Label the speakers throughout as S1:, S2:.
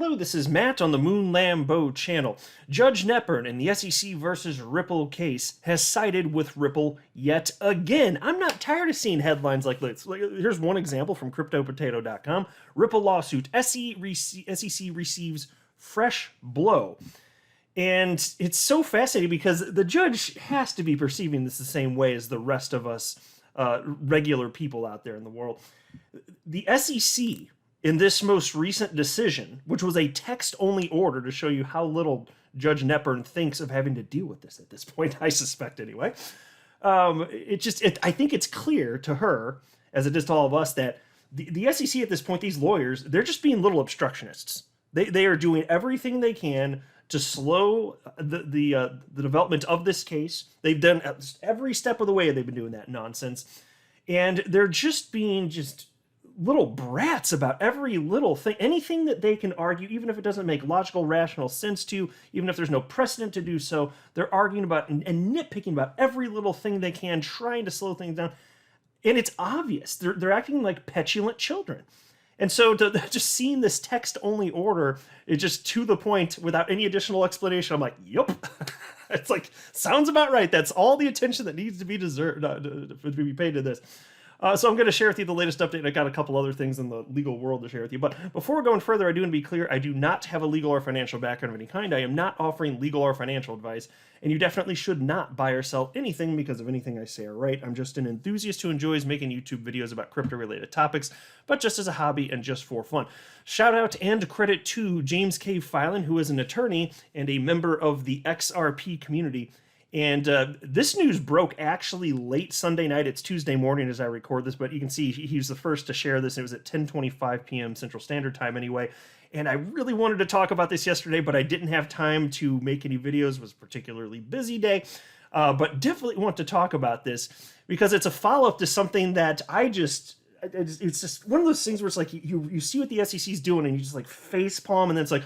S1: Hello, this is Matt on the Moon Lambeau channel. Judge Nepern in the SEC versus Ripple case has sided with Ripple yet again. I'm not tired of seeing headlines like this. Here's one example from CryptoPotato.com. Ripple lawsuit, SEC receives fresh blow. And it's so fascinating because the judge has to be perceiving this the same way as the rest of us regular people out there in the world. The SEC, in this most recent decision, which was a text-only order to show you how little Judge Nepern thinks of having to deal with this at this point, I suspect anyway, I think it's clear to her, as it is to all of us, that the SEC at this point, these lawyers, they're just being little obstructionists. They are doing everything they can to slow the development of this case. They've done every step of the way. They've been doing that nonsense, and they're just being little brats about every little thing, anything that they can argue, even if it doesn't make logical, rational sense to, even if there's no precedent to do so. They're arguing about and nitpicking about every little thing they can, trying to slow things down, and it's obvious they're acting like petulant children. And so just seeing this text-only order, it's just to the point without any additional explanation. I'm like, yup. It's like, sounds about right. That's all the attention that needs to be to be paid to this. So I'm going to share with you the latest update. I got a couple other things in the legal world to share with you. But before going further, I do want to be clear, I do not have a legal or financial background of any kind. I am not offering legal or financial advice, and you definitely should not buy or sell anything because of anything I say or write. I'm just an enthusiast who enjoys making YouTube videos about crypto-related topics, but just as a hobby and just for fun. Shout out and credit to James K. Filan, who is an attorney and a member of the XRP community. And this news broke actually late Sunday night. It's Tuesday morning as I record this, but you can see he was the first to share this. It was at 10:25 p.m. Central Standard Time anyway. And I really wanted to talk about this yesterday, but I didn't have time to make any videos. It was a particularly busy day. But definitely want to talk about this because it's a follow-up to something that it's just one of those things where it's like you see what the SEC is doing and you just like face palm and then it's like,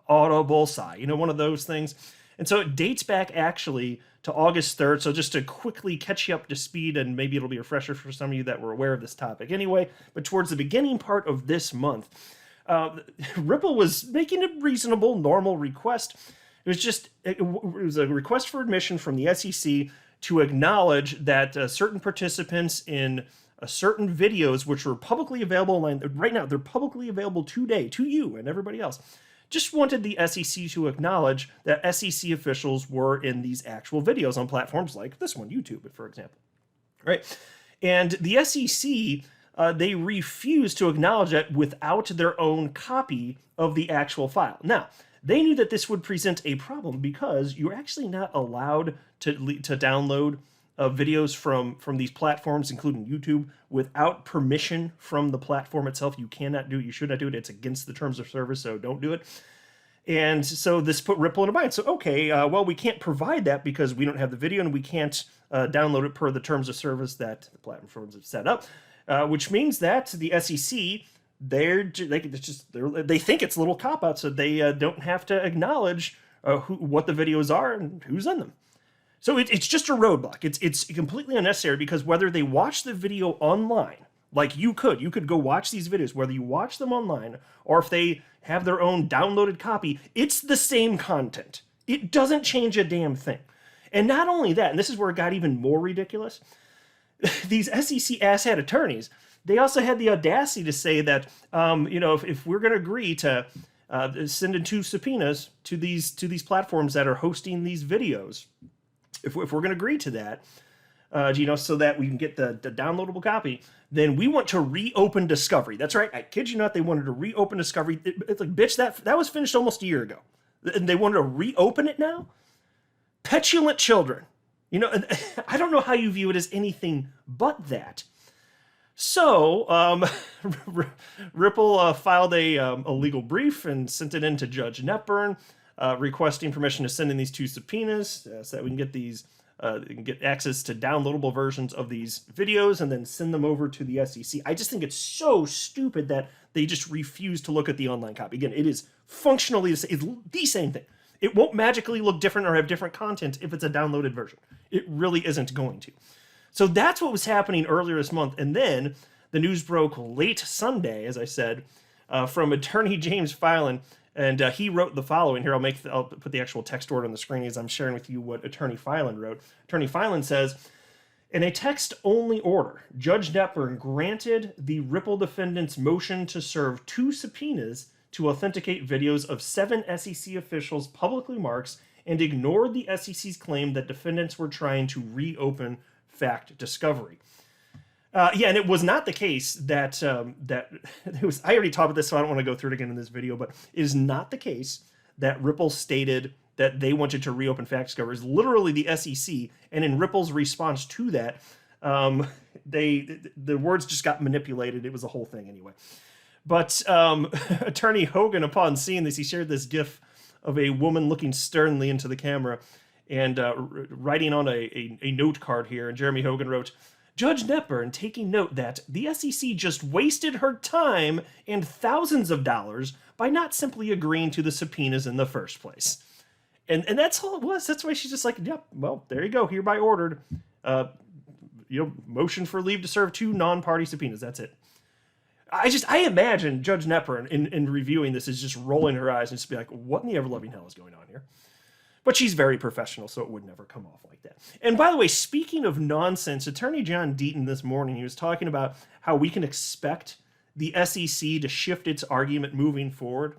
S1: audible sigh. You know, one of those things. And so it dates back actually to August 3rd. So just to quickly catch you up to speed, and maybe it'll be a refresher for some of you that were aware of this topic anyway, but towards the beginning part of this month, Ripple was making a reasonable, normal request. It was a request for admission from the SEC to acknowledge that certain participants in certain videos, which were publicly available online, right now, they're publicly available today to you and everybody else, just wanted the SEC to acknowledge that SEC officials were in these actual videos on platforms like this one, YouTube, for example. Right? And the SEC, they refused to acknowledge that without their own copy of the actual file. Now, they knew that this would present a problem because you're actually not allowed to download videos from these platforms, including YouTube, without permission from the platform itself. You cannot do it. You should not do it. It's against the terms of service, so don't do it. And so this put Ripple in a bind. So, okay, well, we can't provide that because we don't have the video and we can't download it per the terms of service that the platforms have set up, which means that the SEC, they think it's a little cop-out, so they don't have to acknowledge what the videos are and who's in them. So it's just a roadblock. It's completely unnecessary because whether they watch the video online, like you could go watch these videos, whether you watch them online or if they have their own downloaded copy, it's the same content. It doesn't change a damn thing. And not only that, and this is where it got even more ridiculous, these SEC asshat attorneys, they also had the audacity to say that, if we're going to agree to send in 2 subpoenas to these platforms that are hosting these videos, if we're going to agree to that, so that we can get the downloadable copy, then we want to reopen discovery. That's right. I kid you not. They wanted to reopen discovery. It's like, bitch, that was finished almost a year ago. And they wanted to reopen it now? Petulant children. I don't know how you view it as anything but that. So, Ripple filed a legal brief and sent it in to Judge Nepern, requesting permission to send in these 2 subpoenas so that we can get these, get access to downloadable versions of these videos and then send them over to the SEC. I just think it's so stupid that they just refuse to look at the online copy. Again, it is functionally it's the same thing. It won't magically look different or have different content if it's a downloaded version. It really isn't going to. So that's what was happening earlier this month. And then the news broke late Sunday, as I said, from attorney James Filan. And he wrote the following. Here, I'll put the actual text word on the screen as I'm sharing with you what Attorney Filan wrote. Attorney Filan says, in a text-only order, Judge Netburn granted the Ripple defendants' motion to serve 2 subpoenas to authenticate videos of 7 SEC officials' public remarks and ignored the SEC's claim that defendants were trying to reopen fact discovery. Yeah, and it was not the case that it was. I already talked about this, so I don't want to go through it again in this video. But it is not the case that Ripple stated that they wanted to reopen fact discovery. It's literally the SEC, and in Ripple's response to that, the words just got manipulated. It was a whole thing anyway. But Attorney Hogan, upon seeing this, he shared this GIF of a woman looking sternly into the camera and writing on a note card here. And Jeremy Hogan wrote, Judge Netburn taking note that the SEC just wasted her time and thousands of dollars by not simply agreeing to the subpoenas in the first place. And that's all it was. That's why she's just like, yep, well, there you go, hereby ordered. Motion for leave to serve 2 non-party subpoenas. That's it. I imagine Judge Netburn in reviewing this is just rolling her eyes and just be like, what in the ever-loving hell is going on here? But she's very professional, so it would never come off like that. And by the way, speaking of nonsense, Attorney John Deaton this morning, he was talking about how we can expect the SEC to shift its argument moving forward.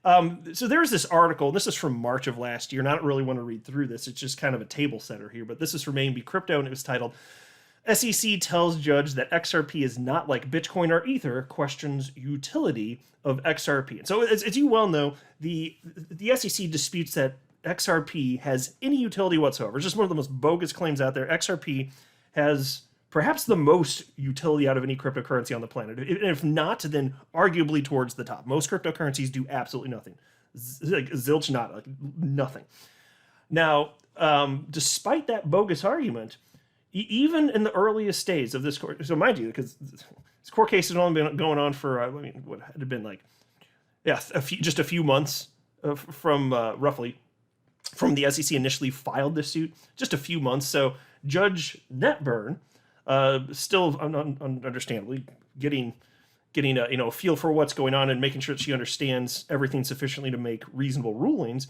S1: So there's this article, and this is from March of last year, and I don't really want to read through this. It's just kind of a table setter here, but this is from A&B Crypto, and it was titled, SEC tells judge that XRP is not like Bitcoin or Ether, questions utility of XRP. And so as you well know, the SEC disputes that XRP has any utility whatsoever. It's just one of the most bogus claims out there. XRP has perhaps the most utility out of any cryptocurrency on the planet. If not, then arguably towards the top. Most cryptocurrencies do absolutely nothing. Like zilch nada, like nothing. Now, despite that bogus argument, even in the earliest days of this court, so mind you, because this court case has only been going on for, what had it been like, just a few months from roughly from the SEC initially filed this suit, just a few months. So Judge Netburn, still understandably getting a feel for what's going on and making sure that she understands everything sufficiently to make reasonable rulings.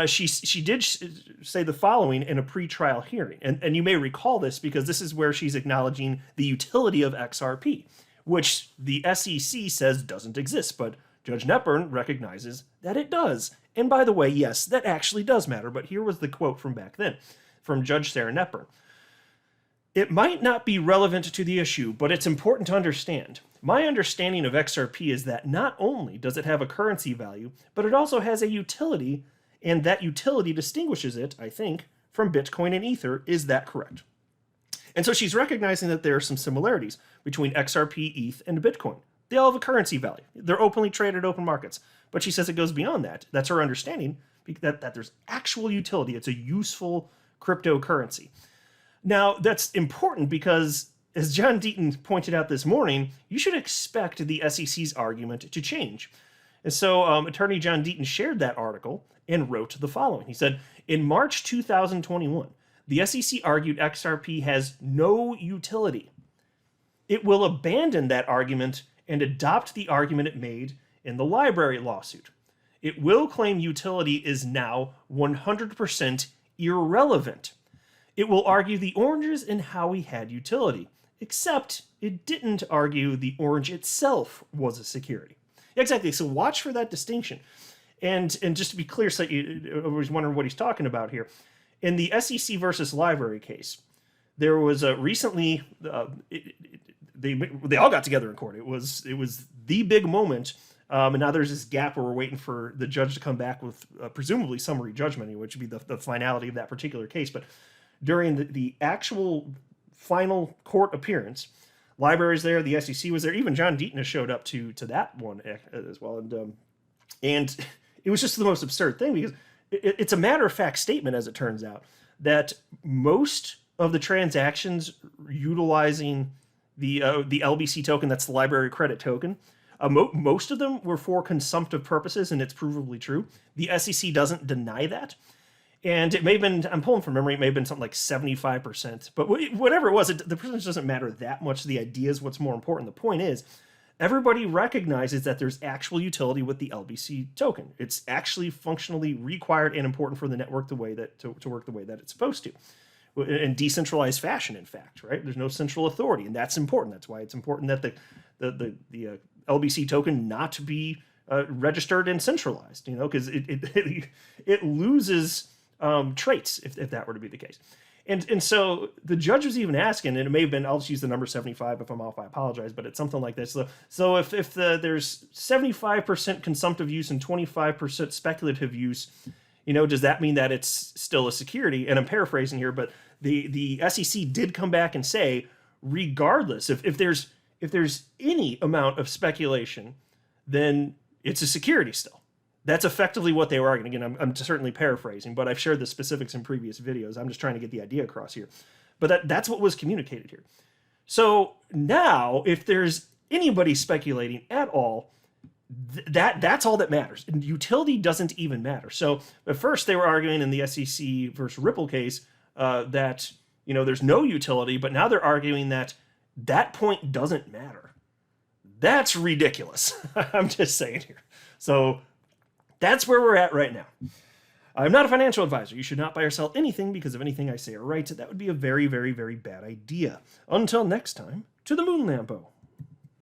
S1: She did say the following in a pretrial hearing, and you may recall this because this is where she's acknowledging the utility of XRP, which the SEC says doesn't exist, but Judge Netburn recognizes that it does. And by the way, yes, that actually does matter, but here was the quote from back then, from Judge Sarah Netburn. It might not be relevant to the issue, but it's important to understand. My understanding of XRP is that not only does it have a currency value, but it also has a utility, and that utility distinguishes it, I think, from Bitcoin and Ether. Is that correct? And so she's recognizing that there are some similarities between XRP, ETH, and Bitcoin. They all have a currency value. They're openly traded open markets. But she says it goes beyond that. That's her understanding, that there's actual utility. It's a useful cryptocurrency. Now, that's important because, as John Deaton pointed out this morning, you should expect the SEC's argument to change. And so Attorney John Deaton shared that article and wrote the following. He said, in March 2021, the SEC argued XRP has no utility. It will abandon that argument and adopt the argument it made in the library lawsuit. It will claim utility is now 100% irrelevant. It will argue the oranges and how we had utility, except it didn't argue the orange itself was a security. Exactly, so watch for that distinction. And just to be clear, so you always wondering what he's talking about here, in the SEC versus library case, there was recently, they all got together in court. It was the big moment. And now there's this gap where we're waiting for the judge to come back with presumably summary judgment, which would be the finality of that particular case. But during the actual final court appearance, libraries there, the SEC was there, even John Deaton has showed up to that one as well. And it was just the most absurd thing because it's a matter-of-fact statement, as it turns out, that most of the transactions utilizing the LBC token, that's the library credit token, most of them were for consumptive purposes, and it's provably true. The SEC doesn't deny that. And it may have been, I'm pulling from memory, it may have been something like 75%. But whatever it was, the percentage doesn't matter that much. The idea is what's more important. The point is everybody recognizes that there's actual utility with the LBC token. It's actually functionally required and important for the network to work the way that it's supposed to. In decentralized fashion, in fact, right? There's no central authority, and that's important. That's why it's important that the LBC token not be registered and centralized, because it loses traits if that were to be the case. And so the judge was even asking, and it may have been, I'll just use the number 75. If I'm off, I apologize, but it's something like this. So if there's 75% consumptive use and 25% speculative use, does that mean that it's still a security? And I'm paraphrasing here, but the SEC did come back and say, regardless, if there's any amount of speculation, then it's a security still. That's effectively what they were arguing. Again, I'm certainly paraphrasing, but I've shared the specifics in previous videos. I'm just trying to get the idea across here. But that's what was communicated here. So now, if there's anybody speculating at all, that's all that matters. And utility doesn't even matter. So at first they were arguing in the SEC versus Ripple case that there's no utility, but now they're arguing that point doesn't matter. That's ridiculous. I'm just saying here. So that's where we're at right now. I'm not a financial advisor. You should not buy or sell anything because of anything I say or write. That would be a very, very, very bad idea. Until next time, to the moon, Lambo.